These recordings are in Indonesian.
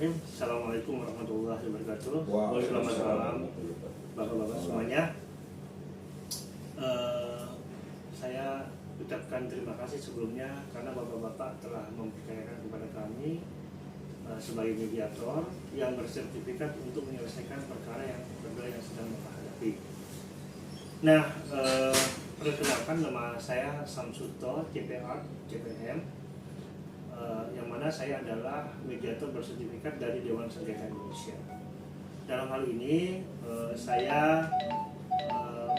Bismillahirrahmanirrahim. Assalamualaikum warahmatullahi wabarakatuh. Selamat malam bapak-bapak semuanya. Saya ucapkan terima kasih sebelumnya karena bapak-bapak telah mempercayakan kepada kami sebagai mediator yang bersertifikat untuk menyelesaikan perkara yang sedang bapak hadapi. Nah, perkenalkan, nama saya Samsuto, CPR, CPM. Yang mana saya adalah mediator bersertifikat dari Dewan Sengketa Indonesia. Dalam hal ini saya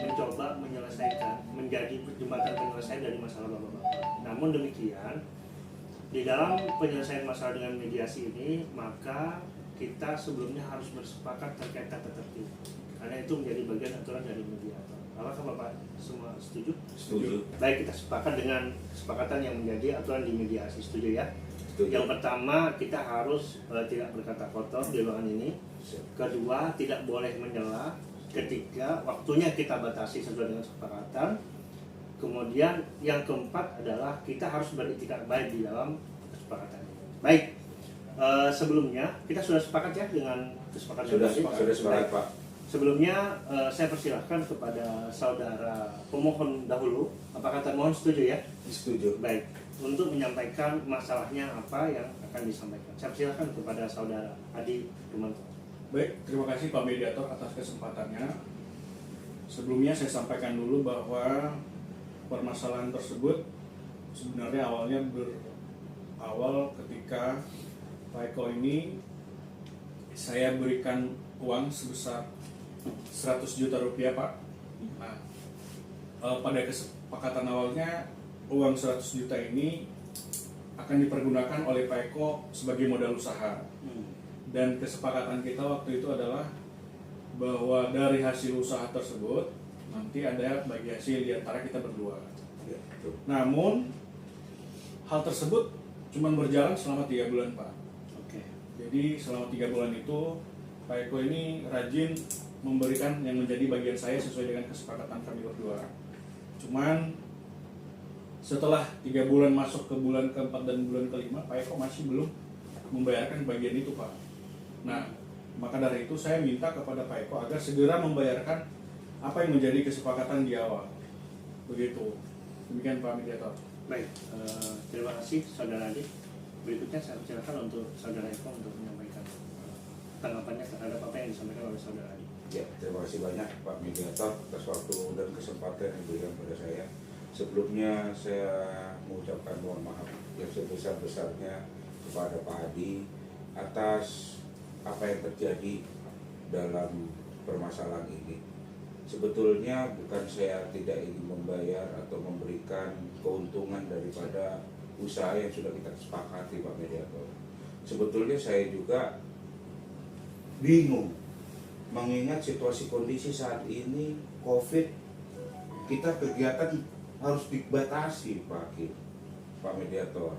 mencoba menyelesaikan, menjadi jembatan penyelesaian dari masalah bapak-bapak. Namun demikian, di dalam penyelesaian masalah dengan mediasi ini, maka kita sebelumnya harus bersepakat terkait tata tertib, karena itu menjadi bagian aturan dari mediator. Apakah Bapak semua setuju? Setuju. Baik, kita sepakat dengan kesepakatan yang menjadi aturan di mediasi. Setuju ya? Setuju. Yang pertama, kita harus tidak berkata kotor di ruangan ini. Kedua, tidak boleh menyela. Ketiga, waktunya kita batasi sesuai dengan kesepakatan. Kemudian yang keempat adalah kita harus beriktikad baik di dalam kesepakatan ini. Baik, sebelumnya kita sudah sepakat ya dengan kesepakatan Sudah baik. sepakat, Pak. Sebelumnya saya persilahkan kepada saudara pemohon dahulu. Apakah termohon setuju ya? Setuju. Baik, untuk menyampaikan masalahnya apa yang akan disampaikan. Saya persilahkan kepada saudara Adi Rumanto. Baik, terima kasih Pak Mediator atas kesempatannya. Sebelumnya saya sampaikan dulu bahwa permasalahan tersebut sebenarnya awalnya berawal ketika Pak Eko ini saya berikan uang sebesar 100 juta rupiah, Pak. Nah, pada kesepakatan awalnya uang 100 juta ini akan dipergunakan oleh Pak Eko sebagai modal usaha. Dan kesepakatan kita waktu itu adalah bahwa dari hasil usaha tersebut nanti ada bagi hasil di antara kita berdua. Ya, betul. Namun hal tersebut cuma berjalan selama 3 bulan, Pak. Oke. Jadi selama 3 bulan itu Pak Eko ini rajin memberikan yang menjadi bagian saya sesuai dengan kesepakatan kami berdua. Cuman setelah 3 bulan masuk ke bulan keempat dan bulan kelima, Pak Eko masih belum membayarkan bagian itu, Pak. Nah, maka dari itu saya minta kepada Pak Eko agar segera membayarkan apa yang menjadi kesepakatan di awal. Begitu. Demikian Pak Mediator. Baik, terima kasih saudara Adi. Berikutnya saya persilakan untuk saudara Eko untuk menyampaikan tanggapannya terhadap apa yang disampaikan oleh saudara Adi. Ya, terima kasih banyak Pak Mediator atas waktu dan kesempatan yang diberikan pada saya. Sebelumnya saya mengucapkan mohon maaf yang sebesar-besarnya kepada Pak Adi atas apa yang terjadi dalam permasalahan ini. Sebetulnya bukan saya tidak ingin membayar atau memberikan keuntungan daripada usaha yang sudah kita sepakati, Pak Mediator. Sebetulnya saya juga bingung mengingat situasi kondisi saat ini COVID, kita kegiatan harus dibatasi, Pak Mediator.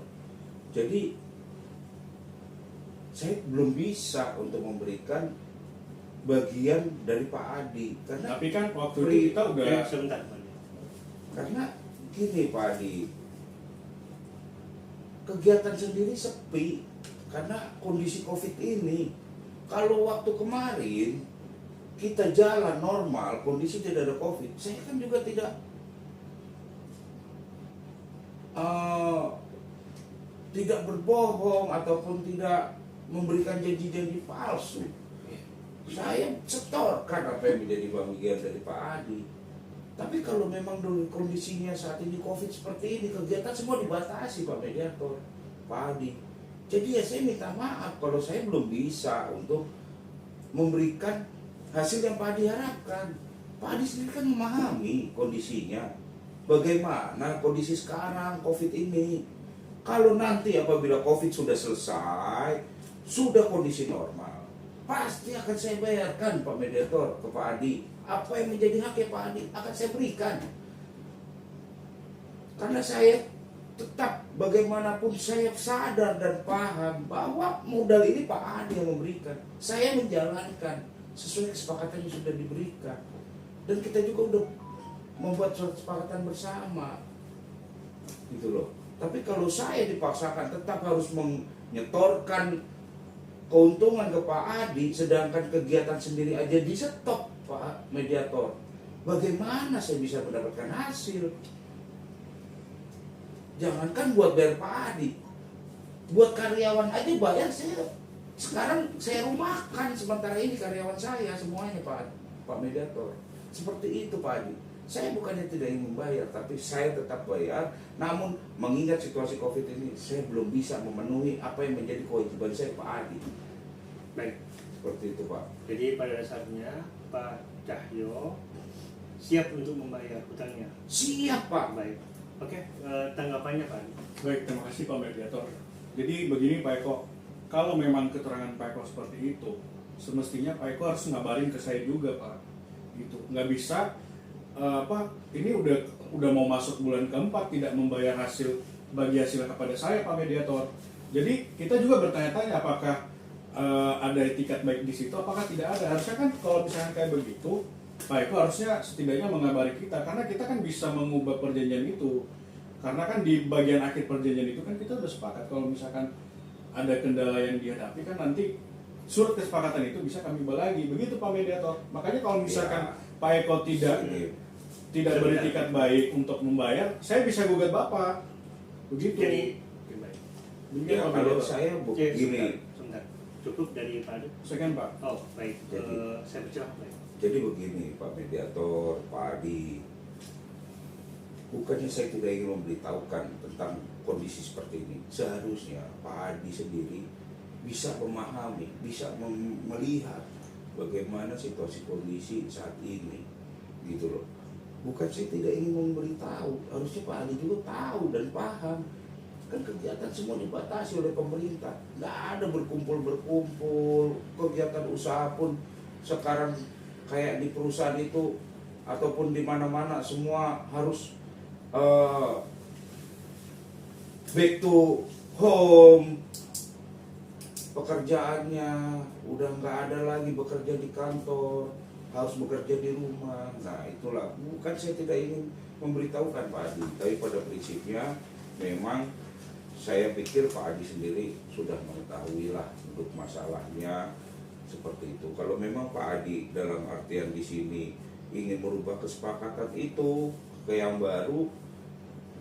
Jadi saya belum bisa untuk memberikan bagian dari Pak Adi karena Tapi kan waktu itu kita udah Sebentar, Pak. karena gini Pak Adi, kegiatan sendiri sepi karena kondisi COVID ini. Kalau waktu kemarin kita jalan normal, kondisi tidak ada COVID, saya kan juga tidak berbohong ataupun tidak memberikan janji-janji palsu. Saya setorkan apa yang menjadi bagian dari Pak Adi. Tapi kalau memang dulu kondisinya saat ini COVID seperti ini, kegiatan semua dibatasi, Pak Mediator, Pak Adi. Jadi ya saya minta maaf kalau saya belum bisa untuk memberikan hasil yang Pak Adi harapkan. Pak Adi sendiri kan memahami kondisinya. Bagaimana kondisi sekarang COVID ini. Kalau nanti apabila COVID sudah selesai, sudah kondisi normal, pasti akan saya bayarkan Pak Mediator ke Pak Adi. Apa yang menjadi haknya Pak Adi akan saya berikan. Karena saya tetap bagaimanapun saya sadar dan paham bahwa modal ini Pak Adi yang memberikan. Saya menjalankan sesuai kesepakatan yang sudah diberikan. Dan kita juga udah membuat suatu kesepakatan bersama. Gitu loh. Tapi kalau saya dipaksakan tetap harus menyetorkan keuntungan ke Pak Adi, sedangkan kegiatan sendiri aja di stop Pak Mediator. Bagaimana saya bisa mendapatkan hasil? Jangankan buat bayar Pak Adi, buat karyawan aja bayar saya. Sekarang saya rumahkan sementara ini karyawan saya semuanya Pak Mediator. Seperti itu Pak Adi. Saya bukannya tidak ingin membayar, tapi saya tetap bayar. Namun mengingat situasi COVID ini, saya belum bisa memenuhi apa yang menjadi kewajiban saya Pak Adi. Baik. Seperti itu Pak. Jadi pada dasarnya Pak Cahyo siap untuk membayar hutangnya. Siap Pak. Baik. Oke, tanggapannya Pak. Baik, terima kasih Pak Mediator. Jadi begini Pak Eko, kalau memang keterangan Pak Eko seperti itu, semestinya Pak Eko harus ngabarin ke saya juga Pak. Gitu, nggak bisa ini udah mau masuk bulan keempat tidak membayar bagi hasil kepada saya Pak Mediator. Jadi kita juga bertanya-tanya apakah ada etikat baik di situ, apakah tidak ada. Harusnya kan kalau misalnya kayak begitu, Pak Eko harusnya setidaknya mengabari kita, karena kita kan bisa mengubah perjanjian itu. Karena kan di bagian akhir perjanjian itu kan kita udah sepakat kalau misalkan ada kendala yang dihadapi kan nanti surat kesepakatan itu bisa kami ubah lagi. Begitu Pak Mediator. Makanya kalau misalkan Pak Eko tidak beretikat baik untuk membayar, saya bisa gugat Bapak. Begitu. Jadi, Ya, kalau saya begini. sebentar. Cukup dari Pak Adi? Sekian Pak. Oh, baik. Jadi, saya persilahkan Pak. Jadi begini Pak Mediator, Pak Adi, bukannya saya tidak ingin memberitahukan tentang kondisi seperti ini. Seharusnya Pak Adi sendiri bisa memahami, bisa melihat bagaimana situasi kondisi saat ini, gitu loh. Bukan saya tidak ingin memberitahu, harusnya Pak Adi juga tahu dan paham. Kan kegiatan semua dibatasi oleh pemerintah, nggak ada berkumpul-berkumpul, kegiatan usaha pun sekarang kayak di perusahaan itu ataupun di mana-mana semua harus back to home. Pekerjaannya udah nggak ada lagi bekerja di kantor, harus bekerja di rumah. Nah itulah, bukan saya tidak ingin memberitahukan Pak Adi, tapi pada prinsipnya memang saya pikir Pak Adi sendiri sudah mengetahui lah untuk masalahnya seperti itu. Kalau memang Pak Adi dalam artian di sini ingin merubah kesepakatan itu ke yang baru,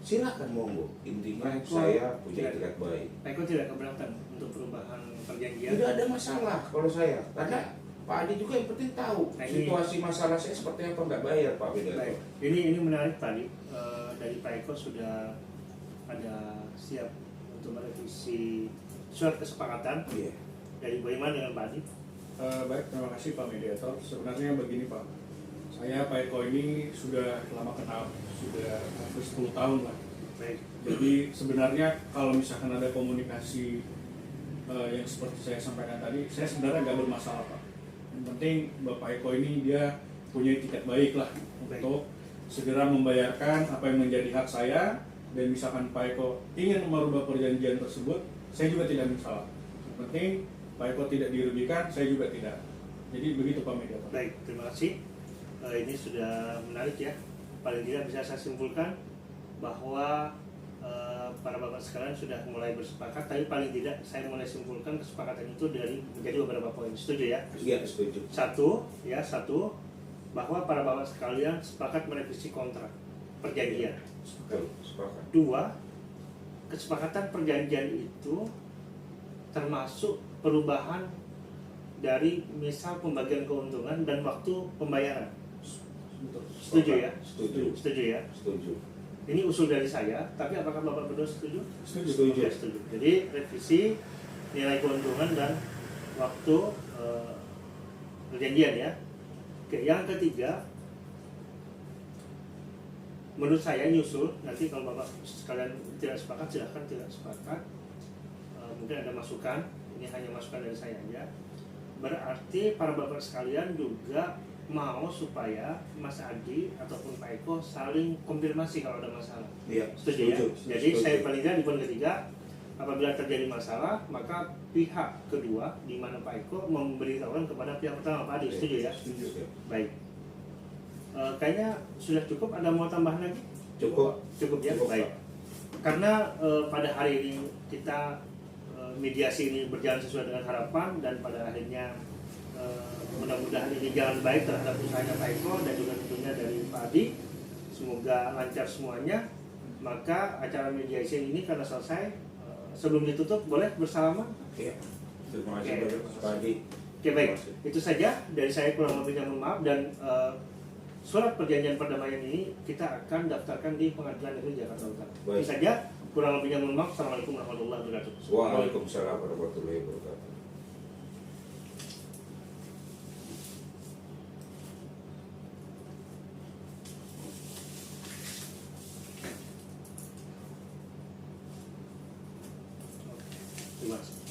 silakan monggo. Intinya saya punya etikat baik. Pak Eko tidak keberatan untuk perubahan perjanjian? Tidak ada masalah kalau saya, karena Pak Adi juga yang penting tahu situasi masalah saya seperti apa, nggak bayar Pak Mediator. Ini menarik tadi dari Pak Eko sudah ada siap untuk merevisi surat kesepakatan. Iya. Dari bagaimana dengan Pak Adi? Baik, terima kasih Pak Mediator. Sebenarnya begini Pak, saya Pak Eko ini sudah lama kenal, sudah hampir 10 tahun lah. Baik. Jadi sebenarnya kalau misalkan ada komunikasi yang seperti saya sampaikan tadi, saya sebenarnya nggak bermasalah Pak. Yang penting Bapak Eko ini dia punya etikat baik lah untuk segera membayarkan apa yang menjadi hak saya, dan misalkan Pak Eko ingin merubah perjanjian tersebut, saya juga tidak masalah. Yang penting Pak Eko tidak dirugikan, saya juga tidak. Jadi begitu Pak Mediator. Baik, terima kasih. Ini sudah menarik ya. Paling tidak bisa saya simpulkan bahwa para bapak sekalian sudah mulai bersepakat, tapi paling tidak saya mulai simpulkan kesepakatan itu dari menjadi beberapa poin. Setuju ya? Iya, setuju. Satu, bahwa para bapak sekalian sepakat merevisi kontrak perjanjian. Sepakat. Dua, kesepakatan perjanjian itu termasuk perubahan dari misal pembagian keuntungan dan waktu pembayaran. Setuju ya? Setuju. Setuju ya? Setuju. Ini usul dari saya, tapi apakah Bapak berdua setuju? Setuju. Oke, setuju. Jadi revisi nilai keuntungan dan waktu perjanjian ya. Oke, yang ketiga, menurut saya nyusul, nanti kalau Bapak sekalian tidak sepakat, silahkan tidak sepakat. Mungkin ada masukan, ini hanya masukan dari saya aja. Berarti para Bapak sekalian juga mau supaya Mas Adi ataupun Pak Eko saling konfirmasi kalau ada masalah. Iya, Setuju ya? Jadi saya paling tidak di poin ketiga, apabila terjadi masalah, maka pihak kedua, di mana Pak Eko memberitahukan kepada pihak pertama, Pak Adi. Setuju ya? Setuju. Baik. Kayaknya sudah cukup, ada mau tambahan lagi? Cukup. Cukup ya? Cukup, Baik. Pak. Karena pada hari ini kita mediasi ini berjalan sesuai dengan harapan dan pada akhirnya mudah-mudahan ini jalan baik terhadap usahanya Pak Eko dan juga tentunya dari Pak Adi. Semoga lancar semuanya. Maka acara mediasi ini karena selesai, sebelum ditutup boleh bersalaman? Ya, terima kasih Oke. banyak Pak Adi. Oke baik, itu saja dari saya, kurang lebihnya mohon maaf. Dan surat perjanjian perdamaian ini kita akan daftarkan di Pengadilan Negeri Jakarta Utara. Baik. Itu saja, kurang lebihnya mohon maaf. Assalamualaikum warahmatullahi wabarakatuh. Waalaikumsalam warahmatullahi wabarakatuh. Terima kasih.